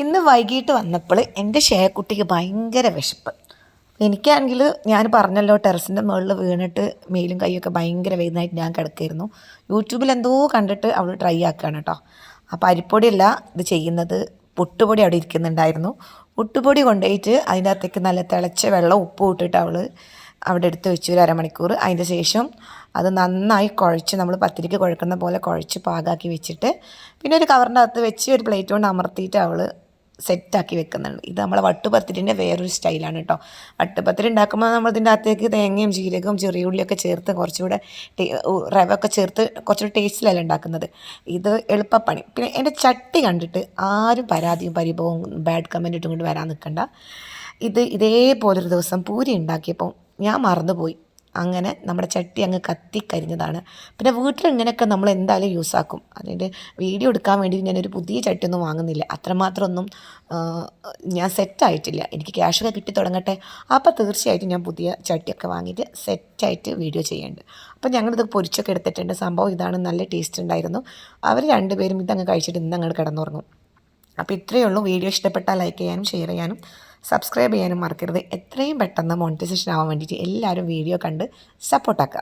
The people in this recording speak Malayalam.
ഇന്ന് വൈകിട്ട് വന്നപ്പോൾ എൻ്റെ ഷേക്കുട്ടിക്ക് ഭയങ്കര വിശപ്പ്. എനിക്കാണെങ്കിൽ ഞാൻ പറഞ്ഞല്ലോ ടെറസിൻ്റെ മുകളിൽ വീണിട്ട് മേലും കൈയൊക്കെ ഭയങ്കര വേദനയായിട്ട് ഞാൻ കിടക്കായിരുന്നു. യൂട്യൂബിൽ എന്തോ കണ്ടിട്ട് അവൾ ട്രൈ ആക്കുകയാണ് കേട്ടോ. അപ്പോൾ അരിപ്പൊടിയല്ല ഇത് ചെയ്യുന്നത്, പുട്ടുപൊടി അവിടെ ഇരിക്കുന്നുണ്ടായിരുന്നു. പുട്ടുപൊടി കൊണ്ടുപോയിട്ട് അതിൻ്റെ അകത്തേക്ക് നല്ല തിളച്ച വെള്ളം ഉപ്പ് ഇട്ടിട്ട് അവൾ അവിടെ എടുത്ത് വെച്ചു ഒരു അരമണിക്കൂർ. അതിൻ്റെ ശേഷം അത് നന്നായി കുഴച്ച് നമ്മൾ പത്തിരിക്ക് കുഴക്കുന്ന പോലെ കുഴച്ച് പാകാക്കി വെച്ചിട്ട് പിന്നെ ഒരു കവറിൻ്റെ അകത്ത് വെച്ച് ഒരു പ്ലേറ്റ് കൊണ്ട് അമർത്തിയിട്ട് അവൾ സെറ്റാക്കി വെക്കുന്നുണ്ട്. ഇത് നമ്മളെ വട്ടുപത്തിരിൻ്റെ വേറൊരു സ്റ്റൈലാണ് കേട്ടോ. വട്ടുപത്തിരി ഉണ്ടാക്കുമ്പോൾ നമ്മൾ ഇതിൻ്റെ അകത്തേക്ക് തേങ്ങയും ജീരകവും ചെറിയ ഉള്ളിയൊക്കെ ചേർത്ത് കുറച്ചുകൂടെ റവ ഒക്കെ ചേർത്ത് കുറച്ചുകൂടെ ടേസ്റ്റിലല്ല ഉണ്ടാക്കുന്നത്. ഇത് എളുപ്പപ്പണി. പിന്നെ എൻ്റെ ചട്ടി കണ്ടിട്ട് ആരും പരാതിയും പരിഭവവും ബാഡ് കമൻറ്റ് ഇട്ടും കൊണ്ട് വരാൻ നിൽക്കണ്ട. ഇതേപോലൊരു ദിവസം പൂരി ഉണ്ടാക്കിയപ്പോൾ ഞാൻ മറന്നുപോയി. അങ്ങനെ നമ്മുടെ ചട്ടി അങ്ങ് കത്തിക്കരിഞ്ഞതാണ്. പിന്നെ വീട്ടിൽ ഇങ്ങനെയൊക്കെ നമ്മൾ എന്തായാലും യൂസാക്കും. അതിൻ്റെ വീഡിയോ എടുക്കാൻ വേണ്ടി ഞാനൊരു പുതിയ ചട്ടിയൊന്നും വാങ്ങുന്നില്ല. അത്രമാത്രം ഒന്നും ഞാൻ സെറ്റായിട്ടില്ല. എനിക്ക് ക്യാഷൊക്കെ കിട്ടി തുടങ്ങട്ടെ, അപ്പോൾ തീർച്ചയായിട്ടും ഞാൻ പുതിയ ചട്ടിയൊക്കെ വാങ്ങിയിട്ട് സെറ്റായിട്ട് വീഡിയോ ചെയ്യുന്നുണ്ട്. അപ്പോൾ ഞങ്ങളിത് പൊരിച്ചൊക്കെ എടുത്തിട്ടുണ്ട്. സംഭവം ഇതാണ്, നല്ല ടേസ്റ്റ് ഉണ്ടായിരുന്നു. അവർ രണ്ടുപേരും ഇതങ്ങ് കഴിച്ചിട്ട് ഇന്ന് അങ്ങോട്ട് കിടന്നുറങ്ങും. അപ്പോൾ ഇത്രയേ ഉള്ളൂ. വീഡിയോ ഇഷ്ടപ്പെട്ടാൽ ലൈക്ക് ചെയ്യാനും ഷെയർ ചെയ്യാനും സബ്സ്ക്രൈബ് ചെയ്യാനും മറക്കരുത്. എത്രയും പെട്ടെന്ന് മോണിറ്റൈസേഷൻ ആവാൻ വേണ്ടിയിട്ട് എല്ലാവരും വീഡിയോ കണ്ട് സപ്പോർട്ടാക്കുക.